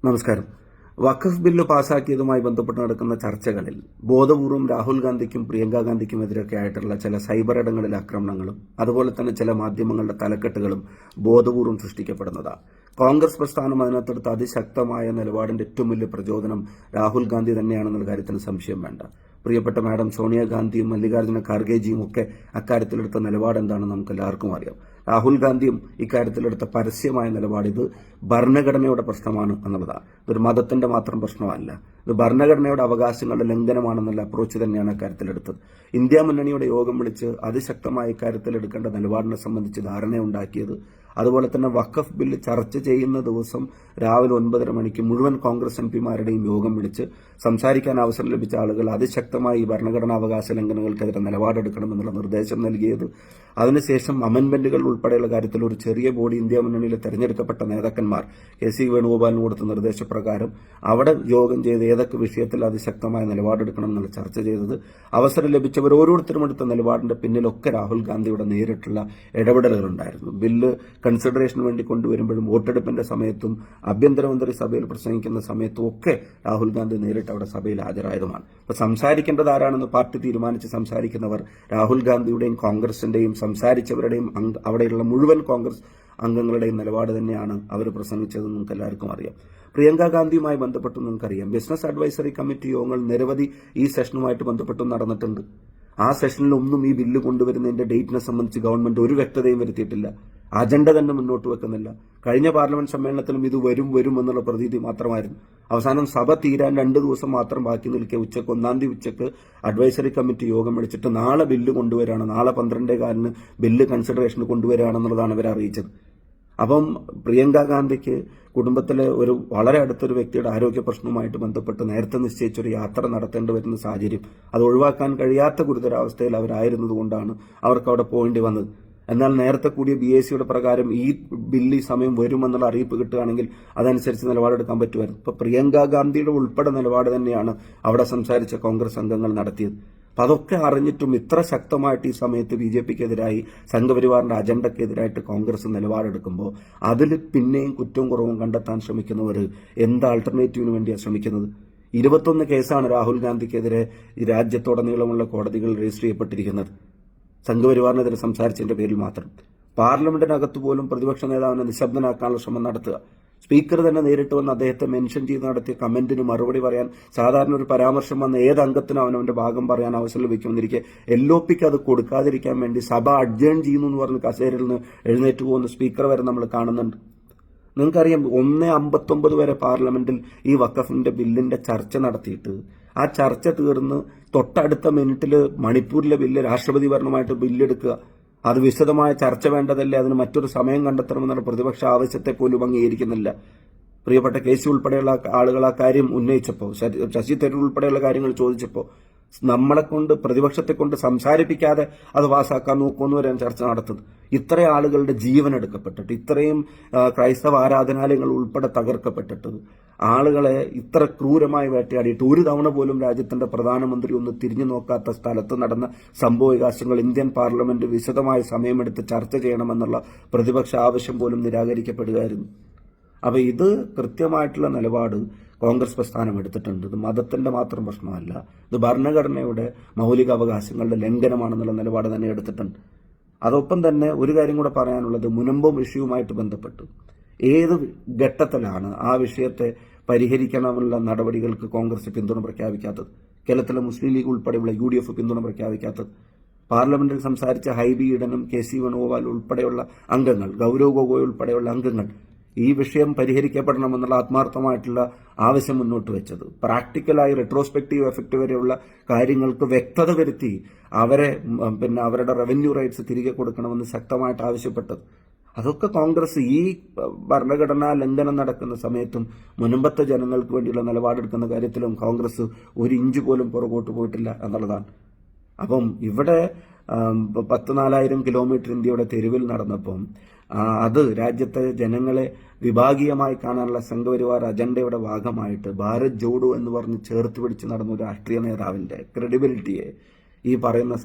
നമസ്കാരം. വഖഫ് ബില്ല് പാസാക്കിയതുമായി ബന്ധപ്പെട്ട് നടക്കുന്ന ചർച്ചകളിൽ ബോധപൂർവം രാഹുൽ ഗാന്ധിക്കും പ്രിയങ്ക ഗാന്ധിക്കുമെതിരൊക്കെ ആയിട്ടുള്ള ചില സൈബർ ഇടങ്ങളിലെ ആക്രമണങ്ങളും അതുപോലെ തന്നെ ചില മാധ്യമങ്ങളുടെ തലക്കെട്ടുകളും ബോധപൂർവം സൃഷ്ടിക്കപ്പെടുന്നതാണ്. കോൺഗ്രസ് പ്രസ്ഥാനം അതിനകത്തെടുത്ത അതിശക്തമായ നിലപാടിന്റെ ഏറ്റവും വലിയ പ്രചോദനം രാഹുൽ ഗാന്ധി തന്നെയാണെന്നുള്ള കാര്യത്തിൽ സംശയം വേണ്ട. പ്രിയപ്പെട്ട മാഡം സോണിയാഗാന്ധിയും മല്ലികാർജ്ജുന ഖാർഗെജിയും ഒക്കെ അക്കാര്യത്തിലെടുത്ത നിലപാട് എന്താണെന്ന് നമുക്ക് എല്ലാവർക്കും അറിയാം. രാഹുൽ ഗാന്ധിയും ഇക്കാര്യത്തിലെടുത്ത പരസ്യമായ നിലപാട് ഇത് ഭരണഘടനയുടെ പ്രശ്നമാണ് എന്നുള്ളതാണ്. ഇതൊരു മതത്തിന്റെ മാത്രം പ്രശ്നമല്ല, ഇത് ഭരണഘടനയുടെ അവകാശങ്ങളുടെ ലംഘനമാണെന്നുള്ള അപ്രോച്ച് തന്നെയാണ് അക്കാര്യത്തിലെടുത്തത്. ഇന്ത്യ മുന്നണിയുടെ യോഗം വിളിച്ച് അതിശക്തമായ ഇക്കാര്യത്തിൽ എടുക്കേണ്ട നിലപാടിനെ സംബന്ധിച്ച് ധാരണയുണ്ടാക്കിയത്, അതുപോലെ തന്നെ വഖഫ് ബില്ല് ചർച്ച ചെയ്യുന്ന ദിവസം രാവിലെ 9:30 മണിക്ക് മുഴുവൻ കോൺഗ്രസ് എംപിമാരുടെയും യോഗം വിളിച്ച് സംസാരിക്കാൻ അവസരം ലഭിച്ച ആളുകൾ അതിശക്തമായി ഭരണഘടനാ അവകാശ ലംഘനങ്ങൾക്കെതിരെ നിലപാടെടുക്കണമെന്നുള്ള നിർദ്ദേശം നൽകിയത്, അതിനുശേഷം അമെന്റ്മെന്റുകൾ ഉൾപ്പെടെയുള്ള കാര്യത്തിൽ ഒരു ചെറിയ ബോഡി ഇന്ത്യ മുന്നണിയിലെ തെരഞ്ഞെടുക്കപ്പെട്ട നേതാക്കന്മാർ കെ.സി. വേണുഗോപാലിന് കൊടുത്ത നിർദ്ദേശപ്രകാരം അവിടെ യോഗം ചെയ്ത് ഏതൊക്കെ വിഷയത്തിൽ അതിശക്തമായ നിലപാടെടുക്കണം എന്നുള്ള ചർച്ച ചെയ്തത്, അവസരം ലഭിച്ചവർ ഓരോരുത്തരും എടുത്ത നിലപാടിന്റെ പിന്നിലൊക്കെ രാഹുൽ ഗാന്ധിയുടെ നേരിട്ടുള്ള ഇടപെടലുകളുണ്ടായിരുന്നു. ബില്ല് കൺസിഡറേഷന് വേണ്ടി കൊണ്ടുവരുമ്പോഴും വോട്ടെടുപ്പിന്റെ സമയത്തും ആഭ്യന്തരമന്ത്രി സഭയിൽ പ്രസംഗിക്കുന്ന സമയത്തും ഒക്കെ രാഹുൽ ഗാന്ധി നേരിട്ട് അവിടെ സഭയിൽ ഹാജരായതുമാണ്. അപ്പൊ സംസാരിക്കേണ്ടത് ആരാണെന്ന് പാർട്ടി തീരുമാനിച്ച് സംസാരിക്കുന്നവർ രാഹുൽ ഗാന്ധിയുടെയും കോൺഗ്രസിന്റെയും സംസാരിച്ചവരുടെയും അവിടെയുള്ള മുഴുവൻ കോൺഗ്രസ് അംഗങ്ങളുടെയും നിലപാട് തന്നെയാണ് അവർ പ്രസംഗിച്ചതെന്ന് നമുക്ക് എല്ലാവർക്കും അറിയാം. പ്രിയങ്ക ഗാന്ധിയുമായി ബന്ധപ്പെട്ട് നിങ്ങൾക്കറിയാം, ബിസിനസ് അഡ്വൈസറി കമ്മിറ്റി യോഗങ്ങൾ നിരവധി ഈ സെഷനുമായിട്ട് ബന്ധപ്പെട്ടും നടന്നിട്ടുണ്ട്. ആ സെഷനിലൊന്നും ഈ ബില്ല് കൊണ്ടുവരുന്നതിന്റെ ഡേറ്റിനെ സംബന്ധിച്ച് ഗവൺമെന്റ് ഒരു വ്യക്തതയും വരുത്തിയിട്ടില്ല. അജണ്ട തന്നെ മുന്നോട്ട് വെക്കുന്നില്ല. കഴിഞ്ഞ പാർലമെന്റ് സമ്മേളനത്തിലും ഇത് വരും എന്നുള്ള പ്രതീതി മാത്രമായിരുന്നു. അവസാനം സഭ തീരാൻ 2 ദിവസം മാത്രം ബാക്കി നിൽക്കെ ഉച്ചക്ക് 1-ാം തീയതി ഉച്ചക്ക് അഡ്വൈസറി കമ്മിറ്റി യോഗം വിളിച്ചിട്ട് നാളെ ബില്ല് കൊണ്ടുവരികയാണ്, നാളെ 12:15 ബില്ല് കൺസിഡറേഷന് കൊണ്ടുവരികയാണെന്നുള്ളതാണ് ഇവർ അറിയിച്ചത്. അപ്പം പ്രിയങ്ക ഗാന്ധിക്ക് കുടുംബത്തിലെ ഒരു വളരെ അടുത്തൊരു വ്യക്തിയുടെ ആരോഗ്യ പ്രശ്നവുമായിട്ട് ബന്ധപ്പെട്ട് നേരത്തെ നിശ്ചയിച്ചൊരു യാത്ര നടത്തേണ്ടി വരുന്ന സാഹചര്യം, അത് ഒഴിവാക്കാൻ കഴിയാത്ത ഗുരുതരാവസ്ഥയിൽ അവരായിരുന്നതുകൊണ്ടാണ് അവർക്ക് അവിടെ പോകേണ്ടി വന്നത്. എന്നാൽ നേരത്തെ കൂടിയ BACയുടെ പ്രകാരം ഈ ബില്ല് ഈ സമയം വരുമെന്നുള്ള അറിയിപ്പ് കിട്ടുകയാണെങ്കിൽ അതനുസരിച്ച് നിലപാടെടുക്കാൻ പറ്റുമായിരുന്നു. ഇപ്പൊ പ്രിയങ്ക ഗാന്ധിയുടെ ഉൾപ്പെടെ നിലപാട് തന്നെയാണ് അവിടെ സംസാരിച്ച കോൺഗ്രസ് അംഗങ്ങൾ നടത്തിയത്. അപ്പൊ അതൊക്കെ അറിഞ്ഞിട്ടും ഇത്ര ശക്തമായിട്ട് ഈ സമയത്ത് BJPക്കെതിരായി സംഘപരിവാറിന്റെ അജണ്ടക്കെതിരായിട്ട് കോൺഗ്രസ് നിലപാടെടുക്കുമ്പോൾ അതിൽ പിന്നെയും കുറ്റവും കുറവും കണ്ടെത്താൻ ശ്രമിക്കുന്നവർ എന്ത് ആൾട്ടർനേറ്റീവിന് വേണ്ടിയാണ് ശ്രമിക്കുന്നത്? 21 കേസാണ് രാഹുൽ ഗാന്ധിക്കെതിരെ ഈ രാജ്യത്തുടനീളമുള്ള കോടതികൾ രജിസ്റ്റർ ചെയ്യപ്പെട്ടിരിക്കുന്നത്, സംഘപരിവാറിനെതിരെ സംസാരിച്ചതിന്റെ പേരിൽ മാത്രം. പാർലമെന്റിനകത്ത് പോലും പ്രതിപക്ഷ നേതാവിനെ നിശബ്ദനാക്കാനുള്ള ശ്രമം നടത്തുക, സ്പീക്കർ തന്നെ നേരിട്ട് വന്ന് അദ്ദേഹത്തെ മെൻഷൻ ചെയ്ത് നടത്തിയ കമന്റിന് മറുപടി പറയാൻ സാധാരണ ഒരു പരാമർശം വന്ന ഏത് അംഗത്തിനും അവനവന്റെ ഭാഗം പറയാൻ അവസരം ലഭിക്കുമെന്നിരിക്കെ LOPക്ക് അത് കൊടുക്കാതിരിക്കാൻ വേണ്ടി സഭ അഡ്ജേൺ ചെയ്യുന്നു എന്ന് പറഞ്ഞ് കസേരയിൽ നിന്ന് എഴുന്നേറ്റ് പോകുന്ന സ്പീക്കർ വരെ നമ്മൾ കാണുന്നുണ്ട്. നിങ്ങൾക്കറിയാം, 1:59 വരെ പാർലമെന്റിൽ ഈ വഖഫിന്റെ ബില്ലിന്റെ ചർച്ച നടത്തിയിട്ട് ആ ചർച്ച തീർന്ന് തൊട്ടടുത്ത മിനിറ്റിൽ മണിപ്പൂരിലെ ബില്ല് രാഷ്ട്രപതി ഭരണമായിട്ട് ബില്ലെടുക്കുക, അത് വിശദമായ ചർച്ച വേണ്ടതല്ലേ, അതിന് മറ്റൊരു സമയം കണ്ടെത്തണമെന്നുള്ള പ്രതിപക്ഷ ആവശ്യത്തെ പോലും അംഗീകരിക്കുന്നില്ല. പ്രിയപ്പെട്ട KC ഉൾപ്പെടെയുള്ള ആളുകൾ ആ കാര്യം ഉന്നയിച്ചപ്പോൾ, ശശി തരൂർ ഉൾപ്പെടെയുള്ള കാര്യങ്ങൾ ചോദിച്ചപ്പോൾ നമ്മളെ കൊണ്ട് പ്രതിപക്ഷത്തെ കൊണ്ട് സംസാരിപ്പിക്കാതെ അത് പാസ്സാക്കാൻ നോക്കുമെന്നുവരെയാണ് ചർച്ച നടത്തുന്നത്. ഇത്ര ആളുകളുടെ ജീവൻ എടുക്കപ്പെട്ടിട്ട്, ഇത്രയും ക്രൈസ്തവ ആരാധനാലയങ്ങൾ ഉൾപ്പെടെ തകർക്കപ്പെട്ടിട്ട്, ആളുകളെ ഇത്ര ക്രൂരമായി വേട്ടയാടിയിട്ട് ഒരു തവണ പോലും രാജ്യത്തിന്റെ പ്രധാനമന്ത്രി ഒന്ന് തിരിഞ്ഞു നോക്കാത്ത സ്ഥലത്ത് നടന്ന സംഭവവികാസങ്ങൾ ഇന്ത്യൻ പാർലമെന്റ് വിശദമായ സമയമെടുത്ത് ചർച്ച ചെയ്യണമെന്നുള്ള പ്രതിപക്ഷ ആവശ്യം പോലും നിരാകരിക്കപ്പെടുകയായിരുന്നു. അപ്പൊ ഇത് കൃത്യമായിട്ടുള്ള നിലപാട് കോൺഗ്രസ് പ്രസ്ഥാനം എടുത്തിട്ടുണ്ട്. ഇത് മതത്തിന്റെ മാത്രം പ്രശ്നമല്ല, ഇത് ഭരണഘടനയുടെ മൗലിക അവകാശങ്ങളുടെ ലംഘനമാണെന്നുള്ള നിലപാട് തന്നെ എടുത്തിട്ടുണ്ട്. അതൊപ്പം തന്നെ ഒരു കാര്യം കൂടെ പറയാനുള്ളത്, മുനമ്പം വിഷയവുമായിട്ട് ബന്ധപ്പെട്ട് ഏത് ഘട്ടത്തിലാണ് ആ വിഷയത്തെ പരിഹരിക്കണമെന്നുള്ള നടപടികൾക്ക് കോൺഗ്രസ് പിന്തുണ പ്രഖ്യാപിക്കാത്തത്? കേരളത്തിലെ മുസ്ലിം ലീഗ് ഉൾപ്പെടെയുള്ള UDF പിന്തുണ പ്രഖ്യാപിക്കാത്തത്? പാർലമെന്റിൽ സംസാരിച്ച ഹൈബി ഈഡനും KC വേണുഗോപാൽ ഉൾപ്പെടെയുള്ള അംഗങ്ങൾ, ഗൗരവ് ഗൊഗോയ് ഉൾപ്പെടെയുള്ള അംഗങ്ങൾ ഈ വിഷയം പരിഹരിക്കപ്പെടണമെന്നുള്ള ആത്മാർത്ഥമായിട്ടുള്ള ആവശ്യം മുന്നോട്ട് വെച്ചത്, പ്രാക്ടിക്കലായി റെട്രോസ്പെക്റ്റീവ് എഫക്ട് വരെയുള്ള കാര്യങ്ങൾക്ക് വ്യക്തത വരുത്തി അവരുടെ റവന്യൂ റൈറ്റ്സ് തിരികെ കൊടുക്കണമെന്ന് ശക്തമായിട്ട് ആവശ്യപ്പെട്ടത്, അതൊക്കെ കോൺഗ്രസ് ഈ ഭരണഘടനാ ലംഘനം നടക്കുന്ന സമയത്തും മുൻപത്തെ ജനങ്ങൾക്ക് വേണ്ടിയുള്ള നിലപാടെടുക്കുന്ന കാര്യത്തിലും കോൺഗ്രസ് ഒരു ഇഞ്ച് പോലും പുറകോട്ട് പോയിട്ടില്ല എന്നുള്ളതാണ്. അപ്പം ഇവിടെ 14,000 കിലോമീറ്റർ ഇന്ത്യയുടെ തെരുവിൽ നടന്നപ്പം അത് രാജ്യത്തെ ജനങ്ങളെ വിഭാഗീയമായി കാണാനുള്ള സംഘപരിവാർ അജണ്ടയുടെ ഭാഗമായിട്ട് ഭാരത് ജോഡോ എന്ന് പറഞ്ഞ് ചേർത്ത് പിടിച്ച് നടന്ന ഒരു രാഷ്ട്രീയ നേതാവിന്റെ ക്രെഡിബിലിറ്റിയെ ഈ പറയുന്ന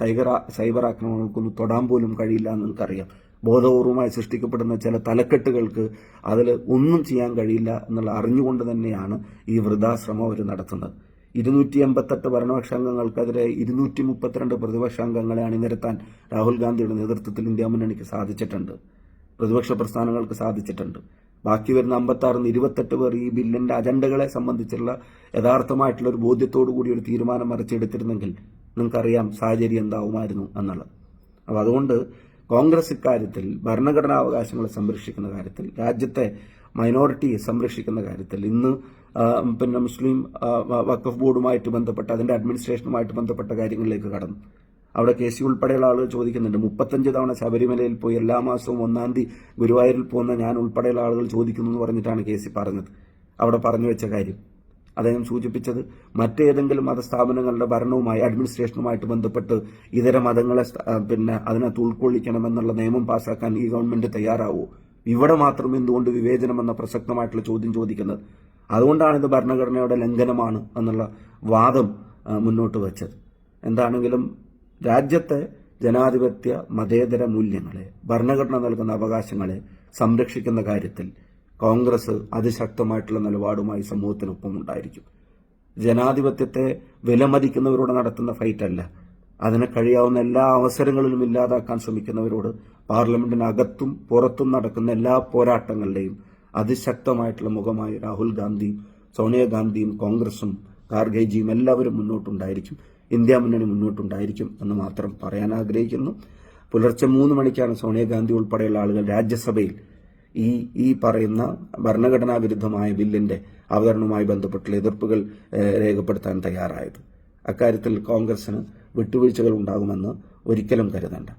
സൈബർ ആക്രമണങ്ങൾക്കൊന്നും തൊടാൻ പോലും കഴിയില്ല എന്ന് നിങ്ങൾക്കറിയാം. ബോധപൂർവമായി സൃഷ്ടിക്കപ്പെടുന്ന ചില തലക്കെട്ടുകൾക്ക് അതിൽ ഒന്നും ചെയ്യാൻ കഴിയില്ല എന്നുള്ള അറിഞ്ഞുകൊണ്ട് തന്നെയാണ് ഈ വൃഥാശ്രമം അവർ നടത്തുന്നത്. 288 ഭരണപക്ഷാംഗങ്ങൾക്കെതിരെ 232 പ്രതിപക്ഷാംഗങ്ങളെ അണിനിരത്താൻ രാഹുൽ ഗാന്ധിയുടെ നേതൃത്വത്തിൽ ഇന്ത്യ മുന്നണിക്ക് സാധിച്ചിട്ടുണ്ട്, പ്രതിപക്ഷ പ്രസ്ഥാനങ്ങൾക്ക് സാധിച്ചിട്ടുണ്ട്. ബാക്കി വരുന്ന 56-28 പേർ ഈ ബില്ലിന്റെ അജണ്ടകളെ സംബന്ധിച്ചുള്ള യഥാർത്ഥമായിട്ടുള്ള ഒരു ബോധ്യത്തോടു കൂടി ഒരു തീരുമാനം മറിച്ചെടുത്തിരുന്നെങ്കിൽ നിങ്ങൾക്കറിയാം സാഹചര്യം എന്താവുമായിരുന്നു എന്നുള്ളത്. അപ്പോൾ അതുകൊണ്ട് കോൺഗ്രസ് ഇക്കാര്യത്തിൽ ഭരണഘടനാവകാശങ്ങളെ സംരക്ഷിക്കുന്ന കാര്യത്തിൽ, രാജ്യത്തെ മൈനോറിറ്റിയെ സംരക്ഷിക്കുന്ന കാര്യത്തിൽ ഇന്ന് മുസ്ലിം വഖഫ് ബോർഡുമായിട്ട് ബന്ധപ്പെട്ട അതിന്റെ അഡ്മിനിസ്ട്രേഷനുമായിട്ട് ബന്ധപ്പെട്ട കാര്യങ്ങളിലേക്ക് കടന്നു. അവിടെ കെ സി ഉൾപ്പെടെയുള്ള ആളുകൾ ചോദിക്കുന്നുണ്ട്, 35 തവണ ശബരിമലയിൽ പോയി എല്ലാ മാസവും 1-ാം തീയതി ഗുരുവായൂരിൽ പോകുന്ന ഞാൻ ഉൾപ്പെടെയുള്ള ആളുകൾ ചോദിക്കുന്നു എന്ന് പറഞ്ഞിട്ടാണ് കെ സി പറഞ്ഞത്. അവിടെ പറഞ്ഞു വെച്ച കാര്യം അദ്ദേഹം സൂചിപ്പിച്ചത് മറ്റേതെങ്കിലും മതസ്ഥാപനങ്ങളുടെ ഭരണവുമായി അഡ്മിനിസ്ട്രേഷനുമായിട്ട് ബന്ധപ്പെട്ട് ഇതര മതങ്ങളെ അതിനകത്ത് ഉൾക്കൊള്ളിക്കണമെന്നുള്ള നിയമം പാസ്സാക്കാൻ ഈ ഗവൺമെന്റ് തയ്യാറാവോ? ഇവിടെ മാത്രം എന്തുകൊണ്ട് വിവേചനം എന്ന പ്രസക്തമായിട്ടുള്ള ചോദ്യം ചോദിക്കുന്നത്. അതുകൊണ്ടാണ് ഇത് ഭരണഘടനയുടെ ലംഘനമാണ് എന്നുള്ള വാദം മുന്നോട്ട് വച്ചത്. എന്താണെങ്കിലും രാജ്യത്തെ ജനാധിപത്യ മതേതര മൂല്യങ്ങളെ, ഭരണഘടന നൽകുന്ന അവകാശങ്ങളെ സംരക്ഷിക്കുന്ന കാര്യത്തിൽ കോൺഗ്രസ് അതിശക്തമായിട്ടുള്ള നിലപാടുമായി സമൂഹത്തിനൊപ്പം ഉണ്ടായിരിക്കും. ജനാധിപത്യത്തെ വിലമതിക്കുന്നവരോട് നടത്തുന്ന ഫൈറ്റ് അല്ല, അതിന് കഴിയാവുന്ന എല്ലാ അവസരങ്ങളിലും ഇല്ലാതാക്കാൻ ശ്രമിക്കുന്നവരോട് പാർലമെന്റിനകത്തും പുറത്തും നടക്കുന്ന എല്ലാ പോരാട്ടങ്ങളുടെയും അതിശക്തമായിട്ടുള്ള മുഖമായി രാഹുൽ ഗാന്ധിയും സോണിയാഗാന്ധിയും കോൺഗ്രസും ഖാർഗെജിയും എല്ലാവരും മുന്നോട്ടുണ്ടായിരിക്കും. ഇന്ത്യ മുന്നണി മുന്നോട്ടുണ്ടായിരിക്കും എന്ന് മാത്രം പറയാൻ ആഗ്രഹിക്കുന്നു. പുലർച്ചെ 3 മണിക്കാണ് സോണിയാഗാന്ധി ഉൾപ്പെടെയുള്ള ആളുകൾ രാജ്യസഭയിൽ ഈ പറയുന്ന ഭരണഘടനാ വിരുദ്ധമായ ബില്ലിന്റെ അവതരണവുമായി ബന്ധപ്പെട്ടുള്ള എതിർപ്പുകൾ രേഖപ്പെടുത്താൻ തയ്യാറായത്. അക്കാര്യത്തിൽ കോൺഗ്രസിന് വിട്ടുവീഴ്ചകൾ ഉണ്ടാകുമെന്ന് ഒരിക്കലും കരുതണ്ട.